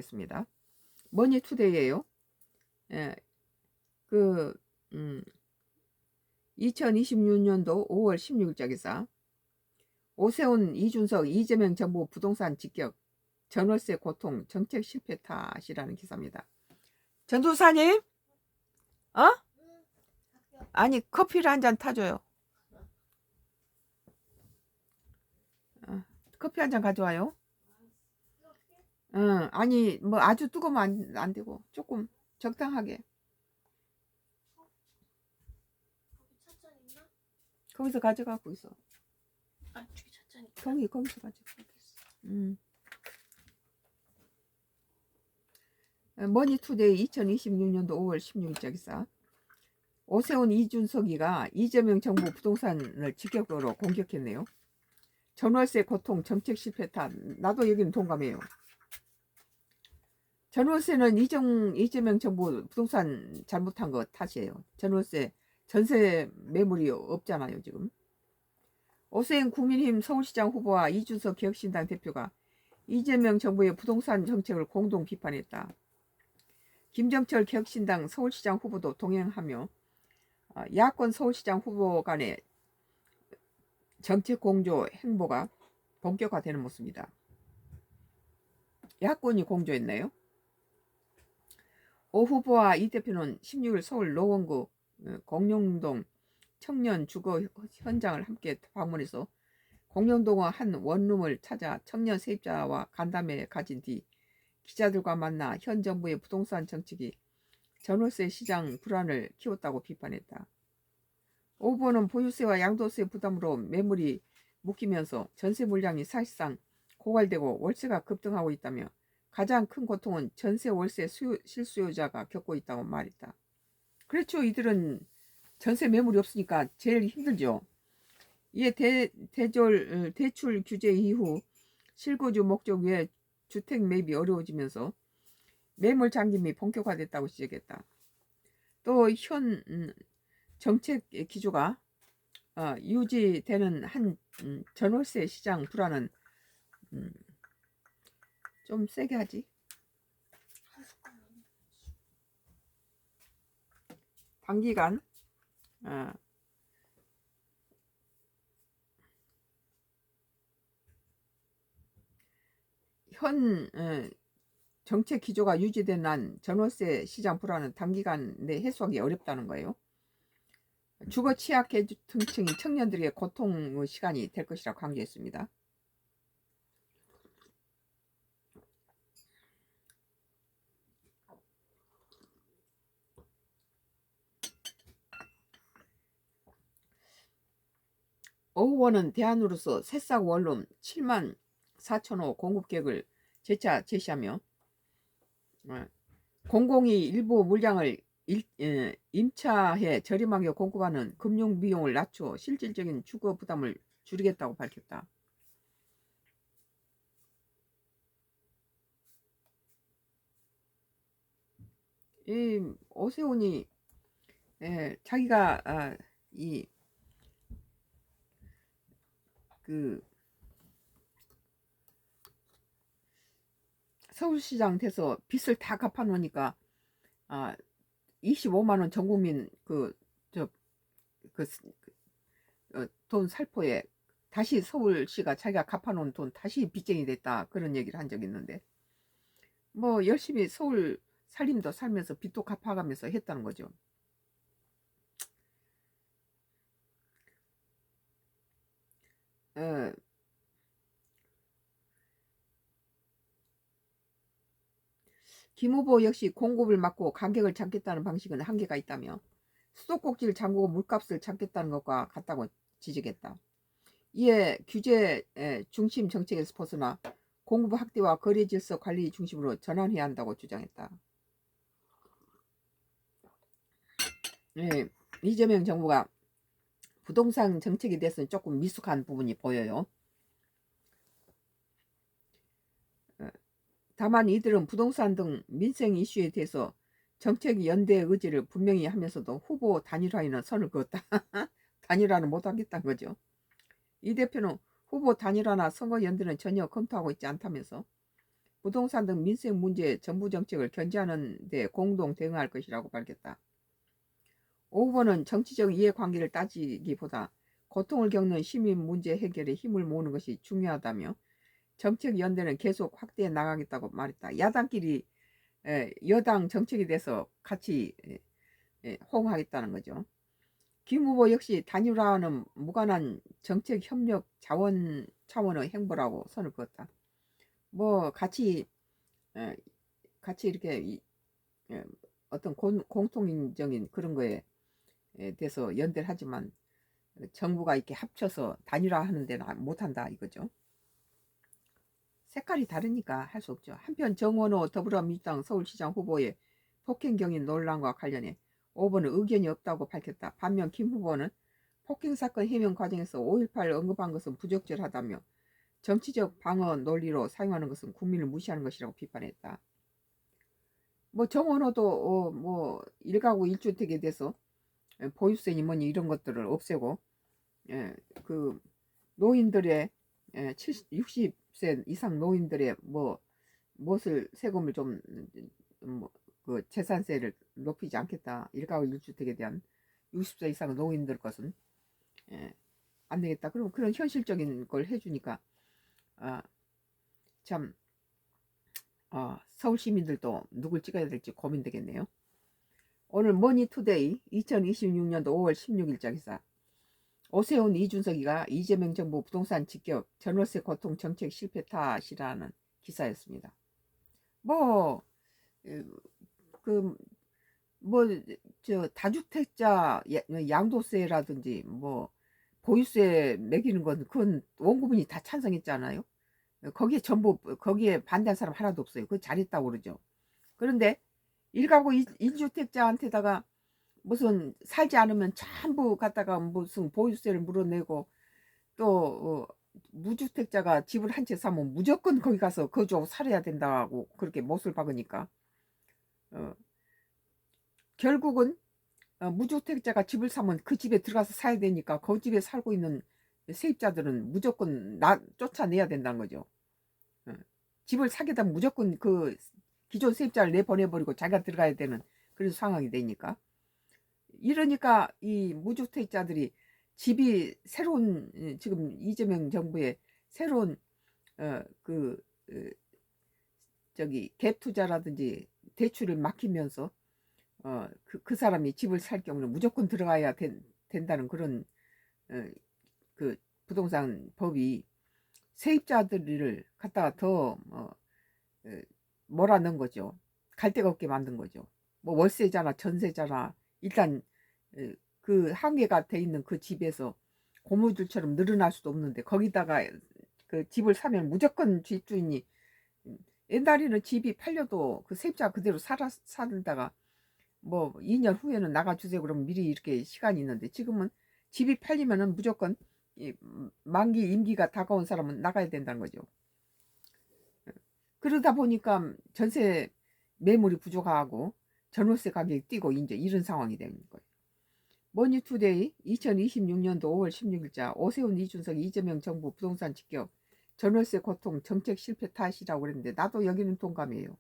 습니다. 머니투데이예요. 예, 그 2026년도 5월 16일자 기사. 오세훈, 이준석, 이재명 정부 부동산 직격, 전월세 고통, 정책 실패 탓이라는 기사입니다. 전도사님? 어? 아니, 커피를 한 잔 타줘요. 커피 한 잔 가져와요. 아니 뭐 아주 뜨거우면 안 되고 조금 적당하게. 거기서 가져가고 있어. 거기서 가져가고 있어. 머니투데이 2026년도 5월 16일자 기사. 오세훈, 이준석이가 이재명 정부 부동산을 직격으로 공격했네요. 전월세 고통, 정책 실패 탓. 나도 여기는 동감해요. 전월세는 이재명 정부 부동산 잘못한 거 탓이에요. 전월세, 전세 매물이 없잖아요 지금. 오세훈 국민의힘 서울시장 후보와 이준석 개혁신당 대표가 이재명 정부의 부동산 정책을 공동 비판했다. 김정철 개혁신당 서울시장 후보도 동행하며 야권 서울시장 후보 간의 정책 공조 행보가 본격화되는 모습이다. 야권이 공조했나요? 오 후보와 이 대표는 16일 서울 노원구 공룡동 청년 주거 현장을 함께 방문해서 공룡동의 한 원룸을 찾아 청년 세입자와 간담회 가진 뒤 기자들과 만나 현 정부의 부동산 정책이 전월세 시장 불안을 키웠다고 비판했다. 오 후보는 보유세와 양도세 부담으로 매물이 묶이면서 전세 물량이 사실상 고갈되고 월세가 급등하고 있다며 가장 큰 고통은 전세 월세 실수요자가 겪고 있다고 말했다. 그렇죠. 이들은 전세 매물이 없으니까 제일 힘들죠. 이에 대출 규제 이후 실거주 목적 외에 주택 매입이 어려워지면서 매물 잠김이 본격화됐다고 지적했다. 또 현 정책 기조가 유지되는 한 전월세 시장 불안은 좀 세게 하지. 단기간 현 정책 기조가 유지된 한 전월세 시장 불안은 단기간 내 해소하기 어렵다는 거예요. 주거 취약계층인 청년들의 고통의 시간이 될 것이라고 강조했습니다. 오 후보는 대안으로서 새싹 원룸 7만 4천호 공급 계획을 재차 제시하며 공공이 일부 물량을 임차해 저렴하게 공급하는 금융 비용을 낮추어 실질적인 주거 부담을 줄이겠다고 밝혔다. 이 오세훈이 자기가 서울시장 돼서 빚을 다 갚아놓으니까 25만원 전국민 돈 살포에 다시 서울시가 자기가 갚아놓은 돈 다시 빚쟁이 됐다 그런 얘기를 한 적이 있는데 뭐 열심히 서울 살림도 살면서 빚도 갚아가면서 했다는 거죠. 김 후보 역시 공급을 막고 가격을 잡겠다는 방식은 한계가 있다며 수도꼭지를 잠그고 물값을 잡겠다는 것과 같다고 지적했다. 이에 규제 중심 정책에서 벗어나 공급 확대와 거래 질서 관리 중심으로 전환해야 한다고 주장했다. 이재명 정부가 부동산 정책에 대해서는 조금 미숙한 부분이 보여요. 다만 이들은 부동산 등 민생 이슈에 대해서 정책 연대 의지를 분명히 하면서도 후보 단일화에는 선을 그었다. 단일화는 못하겠다는 거죠. 이 대표는 후보 단일화나 선거 연대는 전혀 검토하고 있지 않다면서 부동산 등 민생 문제 정부 정책을 견제하는 데 공동 대응할 것이라고 밝혔다. 오 후보는 정치적 이해관계를 따지기보다 고통을 겪는 시민 문제 해결에 힘을 모으는 것이 중요하다며 정책 연대는 계속 확대해 나가겠다고 말했다. 야당끼리 여당 정책에 대해서 같이 호응하겠다는 거죠. 김 후보 역시 단일화는 무관한 정책 협력 자원 차원의 행보라고 선을 그었다. 뭐 같이 이렇게 어떤 공통적인 그런 거에 대해서 연대를 하지만 정부가 이렇게 합쳐서 단일화하는 데는 못한다 이거죠. 색깔이 다르니까 할 수 없죠. 한편 정원호 더불어민주당 서울시장 후보의 폭행경위 논란과 관련해 5번은 의견이 없다고 밝혔다. 반면 김 후보는 폭행사건 해명 과정에서 5.18 언급한 것은 부적절하다며 정치적 방어 논리로 사용하는 것은 국민을 무시하는 것이라고 비판했다. 뭐 정원호도 뭐 1가구 1주택에 대해서 보유세니 뭐니 이런 것들을 없애고 그 노인들의 60세 이상 노인들의 뭐 무엇을 세금을 좀 그 재산세를 높이지 않겠다. 1가구 1주택에 대한 60세 이상 노인들 것은 안 되겠다. 그럼 그런 현실적인 걸 해주니까 참 서울 시민들도 누굴 찍어야 될지 고민되겠네요. 오늘 머니투데이 2026년도 5월 16일자 기사. 오세훈 이준석이가 이재명 정부 부동산 직격 전월세 고통 정책 실패 탓이라는 기사였습니다. 저 다주택자 양도세라든지 뭐 보유세 매기는 건 그건 온 국민이 다 찬성했잖아요. 거기에 반대한 사람 하나도 없어요. 그거 잘했다고 그러죠. 그런데 1가구 1주택자한테다가 무슨 살지 않으면 전부 갖다가 무슨 보유세를 물어내고 또 무주택자가 집을 한 채 사면 무조건 거기 가서 거주하고 살아야 된다고 그렇게 못을 박으니까 결국은 무주택자가 집을 사면 그 집에 들어가서 사야 되니까 그 집에 살고 있는 세입자들은 무조건 쫓아내야 된다는 거죠. 집을 사게 되면 무조건 그 기존 세입자를 내보내버리고 자기가 들어가야 되는 그런 상황이 되니까. 이러니까 이 무주택자들이 집이 새로운 지금 이재명 정부의 새로운 저기 갭 투자라든지 대출을 막히면서 그 사람이 집을 살 경우는 무조건 들어가야 된다는 그런 그 부동산 법이 세입자들을 갖다가 더 몰아넣은 거죠. 갈 데가 없게 만든 거죠. 뭐 월세잖아 전세잖아 일단 그 한계가 돼 있는 그 집에서 고무줄처럼 늘어날 수도 없는데 거기다가 그 집을 사면 무조건 집주인이 옛날에는 집이 팔려도 그 세입자 그대로 살다가 뭐 2년 후에는 나가주세요 그러면 미리 이렇게 시간이 있는데 지금은 집이 팔리면은 무조건 만기 임기가 다가온 사람은 나가야 된다는 거죠. 그러다 보니까 전세 매물이 부족하고 전월세 가격이 뛰고 이제 이런 상황이 되는 거예요. 머니투데이 2026년도 5월 16일자 오세훈 이준석 이재명 정부 부동산 직격 전월세 고통 정책 실패 탓이라고 그랬는데 나도 여기는 동감해요.